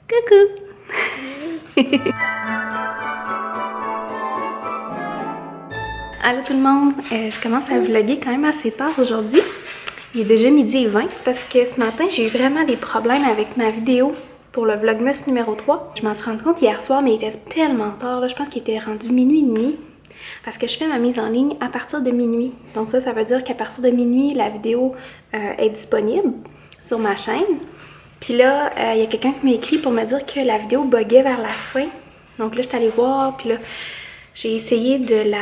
Coucou! Allô tout le monde, je commence à vlogger quand même assez tard aujourd'hui. Il est déjà 12h20, c'est parce que ce matin j'ai eu vraiment des problèmes avec ma vidéo pour le vlogmas numéro 3. Je m'en suis rendu compte hier soir, mais il était tellement tard, là, je pense qu'il était rendu minuit et demi. Parce que je fais ma mise en ligne à partir de minuit. Donc ça veut dire qu'à partir de minuit, la vidéo est disponible sur ma chaîne. Puis là, il y a quelqu'un qui m'a écrit pour me dire que la vidéo buguait vers la fin. Donc là, je suis allée voir, puis là, j'ai essayé de la,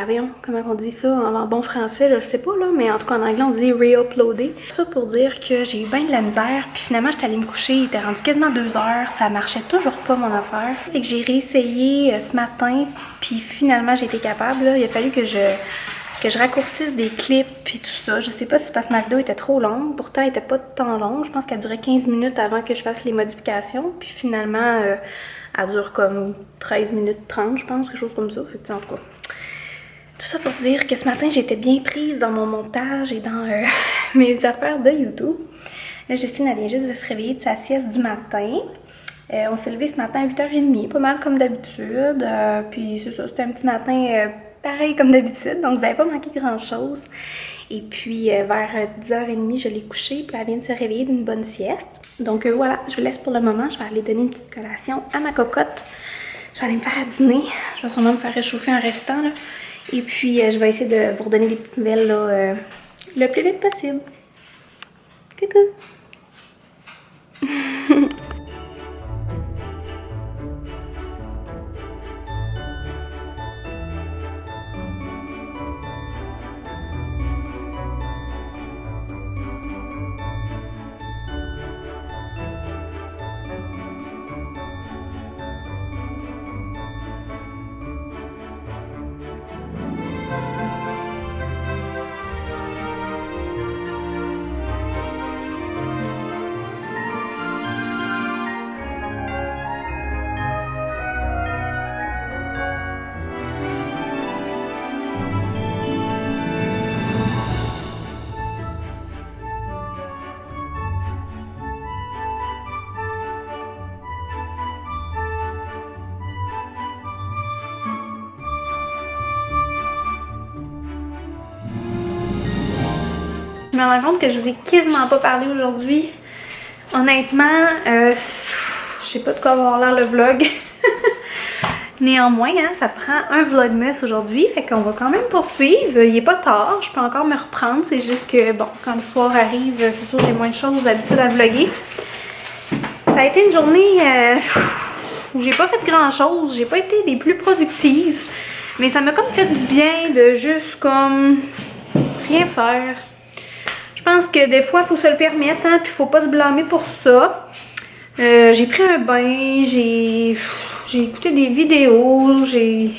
voyons, comment on dit ça en bon français, je sais pas là, mais en tout cas en anglais on dit re-uploader. Tout ça pour dire que j'ai eu bien de la misère, puis finalement j'étais allée me coucher, il était rendu quasiment 2 heures, ça marchait toujours pas mon affaire. Fait que j'ai réessayé ce matin, puis finalement j'ai été capable, là. Il a fallu que je raccourcisse des clips puis tout ça. Je sais pas si c'est parce que ma vidéo était trop longue, pourtant elle était pas de temps longue, je pense qu'elle durait 15 minutes avant que je fasse les modifications, puis finalement elle dure comme 13 minutes 30 je pense, quelque chose comme ça, fait que en tout cas. Tout ça pour dire que ce matin, j'étais bien prise dans mon montage et dans mes affaires de YouTube. Là, Justine, elle vient juste de se réveiller de sa sieste du matin. On s'est levé ce matin à 8h30, pas mal comme d'habitude. Puis c'est ça, c'était un petit matin pareil comme d'habitude, donc vous n'avez pas manqué grand-chose. Et puis vers 10h30, je l'ai couchée, puis elle vient de se réveiller d'une bonne sieste. Donc voilà, je vous laisse pour le moment. Je vais aller donner une petite collation à ma cocotte. Je vais aller me faire à dîner. Je vais sûrement me faire réchauffer un restant, là. Et puis, je vais essayer de vous redonner des petites nouvelles là, le plus vite possible. Coucou! Je me rends compte que je vous ai quasiment pas parlé aujourd'hui. Honnêtement, je sais pas de quoi avoir l'air le vlog. Néanmoins, hein, ça prend un vlogmas aujourd'hui, fait qu'on va quand même poursuivre. Il est pas tard, je peux encore me reprendre. C'est juste que, bon, quand le soir arrive, c'est sûr que j'ai moins de choses d'habitude à vlogger. Ça a été une journée où j'ai pas fait grand chose, j'ai pas été des plus productives. Mais ça m'a comme fait du bien de juste comme rien faire. Je pense que des fois, il faut se le permettre, hein, puis faut pas se blâmer pour ça. J'ai pris un bain, j'ai écouté des vidéos, j'ai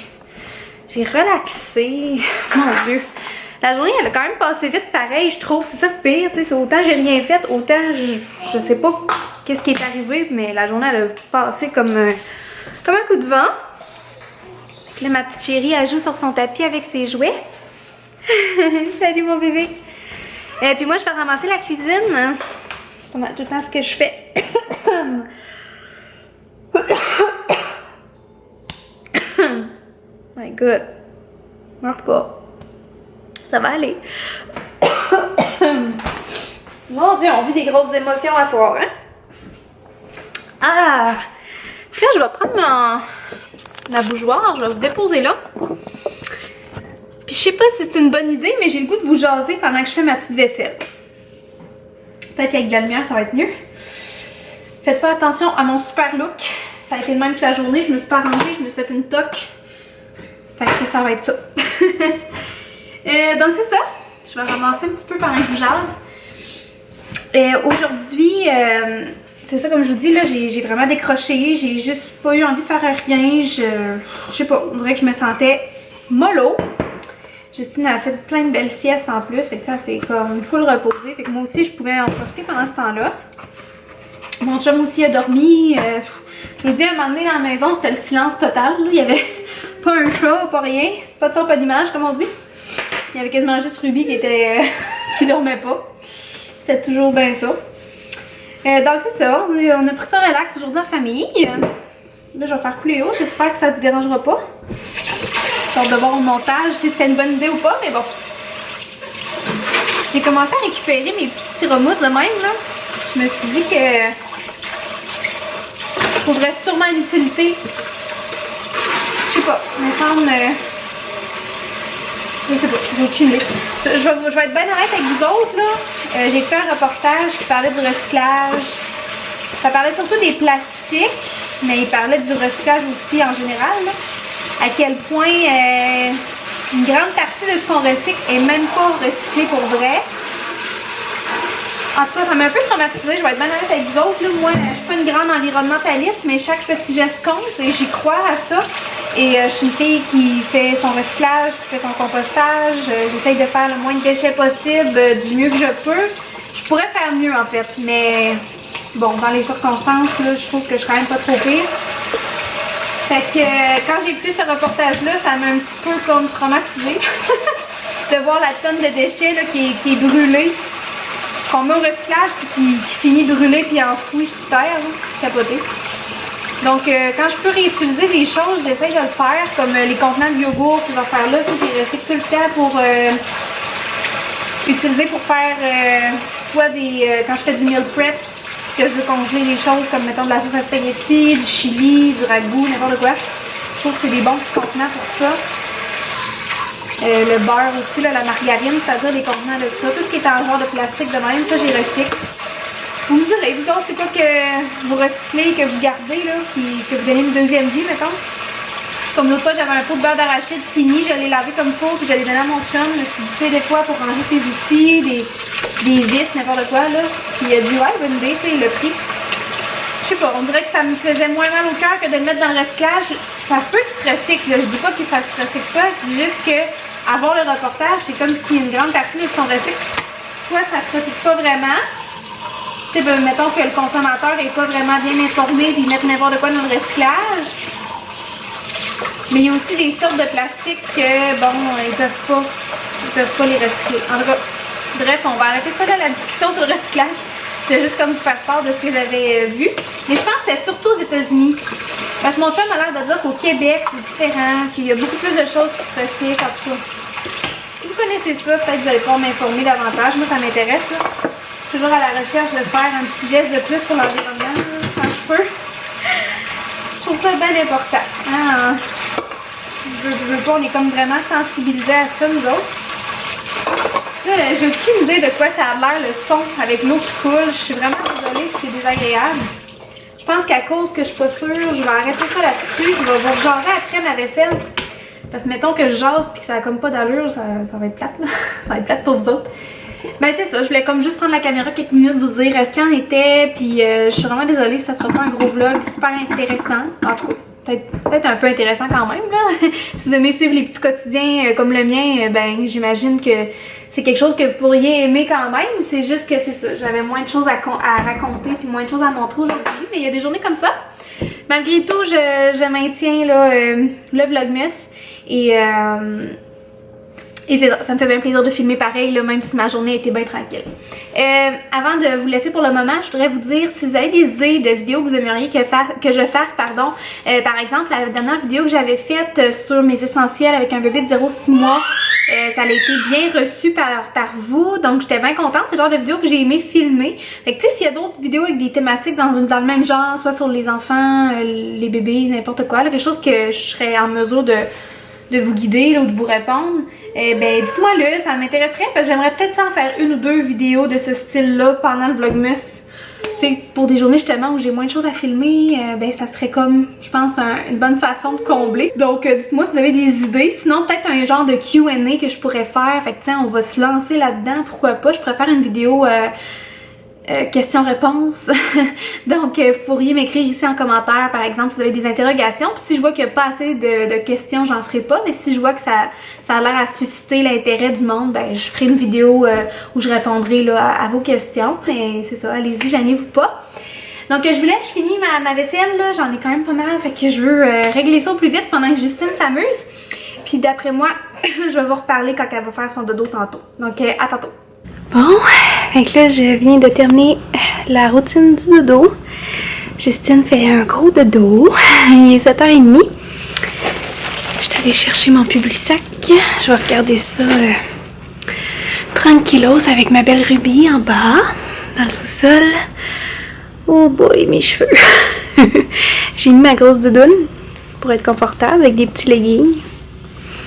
relaxé. Mon Dieu. La journée, elle a quand même passé vite pareil, je trouve. C'est ça le pire, tu sais. Autant j'ai rien fait, autant je sais pas qu'est-ce qui est arrivé, mais la journée, elle a passé comme un coup de vent. Là, ma petite chérie, elle joue sur son tapis avec ses jouets. Salut mon bébé. Et puis moi, je vais ramasser la cuisine. C'est tout le temps ce que je fais. My God. Meurs pas. Ça va aller. Mon Dieu, on vit des grosses émotions à soir, hein? Ah! Puis là, je vais prendre la bougeoire. Je vais vous déposer là. Puis je sais pas si c'est une bonne idée, mais j'ai le goût de vous jaser pendant que je fais ma petite vaisselle. Peut-être qu'avec de la lumière, ça va être mieux. Faites pas attention à mon super look. Ça a été le même que la journée. Je me suis pas arrangée, je me suis fait une toque. Fait que ça va être ça. Donc c'est ça. Je vais ramasser un petit peu pendant que je vous jase. Aujourd'hui, c'est ça comme je vous dis, là, j'ai vraiment décroché. J'ai juste pas eu envie de faire rien. Je sais pas, on dirait que je me sentais mollo. Justine a fait plein de belles siestes en plus, fait que ça c'est comme full reposer, fait que moi aussi je pouvais en profiter pendant ce temps-là. Mon chum aussi a dormi, je vous dis à un moment donné dans la maison c'était le silence total, là. Il y avait pas un chat, pas rien, pas de son, pas d'image comme on dit. Il y avait quasiment juste Ruby qui dormait pas, c'est toujours bien ça. Donc c'est ça, on a pris ça relax aujourd'hui en famille. Là je vais faire couler l'eau, j'espère que ça ne vous dérangera pas. J'ai hâte de voir au montage si c'était une bonne idée ou pas, mais bon. J'ai commencé à récupérer mes petits styromousses de même là. Je me suis dit que je trouverais sûrement une utilité. Je sais pas, il me semble... je sais pas, j'ai aucune idée. Je vais être bien honnête avec vous autres là. J'ai fait un reportage qui parlait du recyclage. Ça parlait surtout des plastiques, mais il parlait du recyclage aussi en général. Là. À quel point une grande partie de ce qu'on recycle est même pas recyclé pour vrai. En tout cas, ça m'a un peu traumatisée, je vais être bien honnête avec vous autres. Là. Moi, je suis pas une grande environnementaliste, mais chaque petit geste compte et j'y crois à ça. Et je suis une fille qui fait son recyclage, qui fait son compostage. J'essaye de faire le moins de déchets possible, du mieux que je peux. Je pourrais faire mieux en fait, mais bon, dans les circonstances, là, je trouve que je suis quand même pas trop pire. Fait que quand j'ai écouté ce reportage-là, ça m'a un petit peu comme traumatisée. De voir la tonne de déchets là, qui est brûlée. Qu'on met au recyclage puis qui finit brûlé puis enfoui sous terre, là. Capoté. Donc quand je peux réutiliser des choses, j'essaie de le faire, comme les contenants de yogourt, ces affaires-là, j'ai recyclé tout le temps pour utiliser pour faire soit des... quand je fais du meal prep, que je veux congeler des choses comme mettons de la sauce à spaghetti, du chili, du ragoût, n'importe quoi. Je trouve que c'est des bons petits contenants pour ça. Le beurre aussi, là, la margarine, c'est-à-dire les contenants de ça. Tout ce qui est en genre de plastique de même, ça j'ai recyclé. Vous me direz, vous autres, c'est quoi que vous recyclez, que vous gardez, là, que vous donnez une deuxième vie, mettons. Comme l'autre fois, j'avais un pot de beurre d'arachide fini, je l'ai lavé comme il faut, puis je l'ai donné à mon chum. Je me suis dit, tu sais, des fois, pour ranger ses outils, des vis, n'importe quoi, là. Puis il a dit, ouais, bonne idée, tu sais, il l'a pris. Je sais pas, on dirait que ça me faisait moins mal au cœur que de le mettre dans le recyclage. Ça se peut qu'il se recycle, là. Je dis pas que ça se recycle pas, je dis juste que avant le reportage, c'est comme si une grande partie de son recycle, soit ça se recycle pas vraiment. Tu sais, ben, mettons que le consommateur est pas vraiment bien informé et il met n'importe quoi dans le recyclage. Mais il y a aussi des sortes de plastique que, bon, ils peuvent pas les recycler. En tout cas, bref, on va arrêter ça là, la discussion sur le recyclage. C'est juste comme vous faire part de ce que j'avais vu. Mais je pense que c'était surtout aux États-Unis. Parce que mon chum a l'air de dire qu'au Québec, c'est différent, qu'il y a beaucoup plus de choses qui se recyclent, en tout cas. Si vous connaissez ça, peut-être que vous allez pouvoir m'informer davantage. Moi, ça m'intéresse, là. Toujours à la recherche de faire un petit geste de plus pour l'environnement, quand je peux. Je trouve ça bien important. Hein? Je veux pas, on est comme vraiment sensibilisés à ça, nous autres. Là, j'ai aucune idée de quoi ça a l'air, le son avec l'eau qui coule. Je suis vraiment désolée si c'est désagréable. Je pense qu'à cause que je suis pas sûre, je vais arrêter ça là-dessus. Je vais vous rejaser après ma vaisselle. Parce que mettons que je jase et que ça a comme pas d'allure, ça va être plate, là. Ça va être plate pour vous autres. Ben c'est ça, je voulais comme juste prendre la caméra quelques minutes, vous dire ce qu'il en était. Puis je suis vraiment désolée si ça sera pas un gros vlog super intéressant. En tout cas, peut-être un peu intéressant quand même, là. Si vous aimez suivre les petits quotidiens comme le mien, ben j'imagine que c'est quelque chose que vous pourriez aimer quand même. C'est juste que c'est ça, j'avais moins de choses à raconter puis moins de choses à montrer aujourd'hui. Mais il y a des journées comme ça. Malgré tout, je maintiens là, le vlogmas. Et c'est ça, ça me fait bien plaisir de filmer pareil, là, même si ma journée était bien tranquille. Avant de vous laisser pour le moment, je voudrais vous dire si vous avez des idées de vidéos que vous aimeriez que je fasse, pardon. Par exemple, la dernière vidéo que j'avais faite sur mes essentiels avec un bébé de 0-6 mois, ça a été bien reçu par vous, donc j'étais bien contente. C'est le genre de vidéo que j'ai aimé filmer. Fait que tu sais, s'il y a d'autres vidéos avec des thématiques dans le même genre, soit sur les enfants, les bébés, n'importe quoi, là, quelque chose que je serais en mesure de vous guider là, ou de vous répondre, ben dites-moi-le, ça m'intéresserait parce que j'aimerais peut-être en faire une ou deux vidéos de ce style-là pendant le vlogmas. Tu sais, pour des journées justement où j'ai moins de choses à filmer, ben ça serait comme, je pense, une bonne façon de combler. Donc dites-moi si vous avez des idées, sinon peut-être un genre de Q&A que je pourrais faire, fait que tiens, on va se lancer là-dedans, pourquoi pas, je pourrais faire une vidéo questions-réponses. Donc, vous pourriez m'écrire ici en commentaire, par exemple, si vous avez des interrogations. Puis si je vois qu'il n'y a pas assez de questions, j'en ferai pas. Mais si je vois que ça a l'air à susciter l'intérêt du monde, ben je ferai une vidéo où je répondrai là, à vos questions. Mais c'est ça, allez-y, gênez-vous pas. Donc, je vous laisse, je finis ma vaisselle, là. J'en ai quand même pas mal. Fait que je veux régler ça au plus vite pendant que Justine s'amuse. Puis d'après moi, je vais vous reparler quand elle va faire son dodo tantôt. Donc, à tantôt. Bon, Fait que là, je viens de terminer la routine du dodo. Justine fait un gros dodo. Il est 7h30. Je suis allée chercher mon Publisac. Je vais regarder ça tranquillos avec ma belle Ruby en bas, dans le sous-sol. Oh boy, mes cheveux. J'ai mis ma grosse doudoune pour être confortable avec des petits leggings.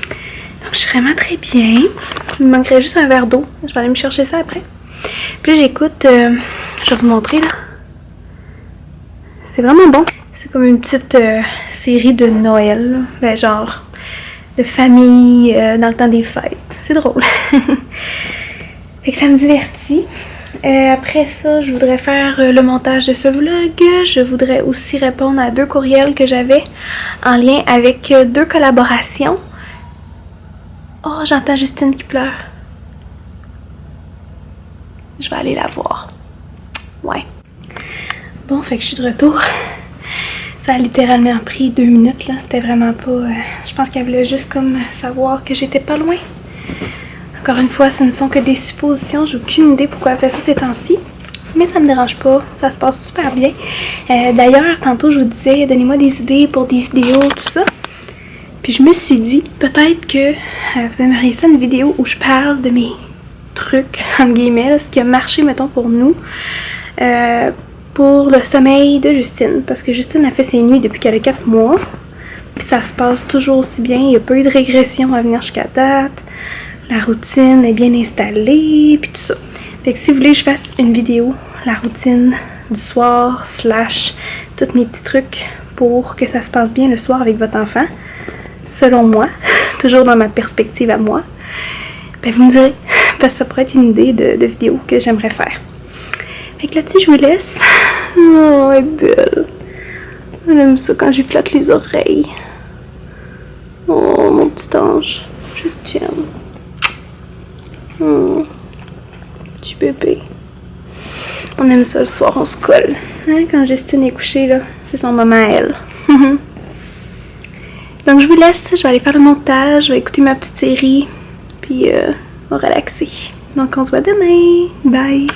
Donc, je suis vraiment très bien. Il me manquerait juste un verre d'eau. Je vais aller me chercher ça après. Puis là, j'écoute, je vais vous montrer là. C'est vraiment bon. C'est comme une petite série de Noël. Là. Ben, genre de famille dans le temps des fêtes. C'est drôle. Fait que ça me divertit. Après ça, je voudrais faire le montage de ce vlog. Je voudrais aussi répondre à 2 courriels que j'avais en lien avec 2 collaborations. Oh, j'entends Justine qui pleure. Je vais aller la voir. Ouais. Bon, fait que je suis de retour. Ça a littéralement pris 2 minutes, là. C'était vraiment pas... je pense qu'elle voulait juste comme savoir que j'étais pas loin. Encore une fois, ce ne sont que des suppositions. J'ai aucune idée pourquoi elle fait ça ces temps-ci. Mais ça me dérange pas. Ça se passe super bien. D'ailleurs, tantôt, je vous disais, donnez-moi des idées pour des vidéos, tout ça. Puis je me suis dit, peut-être que vous aimeriez ça, une vidéo où je parle de mes trucs, entre guillemets, là, ce qui a marché, mettons, pour nous. Pour le sommeil de Justine. Parce que Justine a fait ses nuits depuis qu'elle a 4 mois. Puis ça se passe toujours aussi bien. Il n'y a pas eu de régression à venir jusqu'à date. La routine est bien installée, puis tout ça. Fait que si vous voulez que je fasse une vidéo, la routine du soir, / tous mes petits trucs pour que ça se passe bien le soir avec votre enfant, selon moi, toujours dans ma perspective à moi, ben vous me direz, parce que ça pourrait être une idée de vidéo que j'aimerais faire. Fait que là-dessus, je vous laisse. Oh, elle est belle. Elle aime ça quand j'y flatte les oreilles. Oh, mon petit ange, je t'aime. Oh, petit bébé. On aime ça le soir, on se colle. Hein, quand Justine est couchée, là, c'est son moment à elle. Donc je vous laisse, je vais aller faire le montage, je vais écouter ma petite série, puis on va relaxer. Donc on se voit demain. Bye!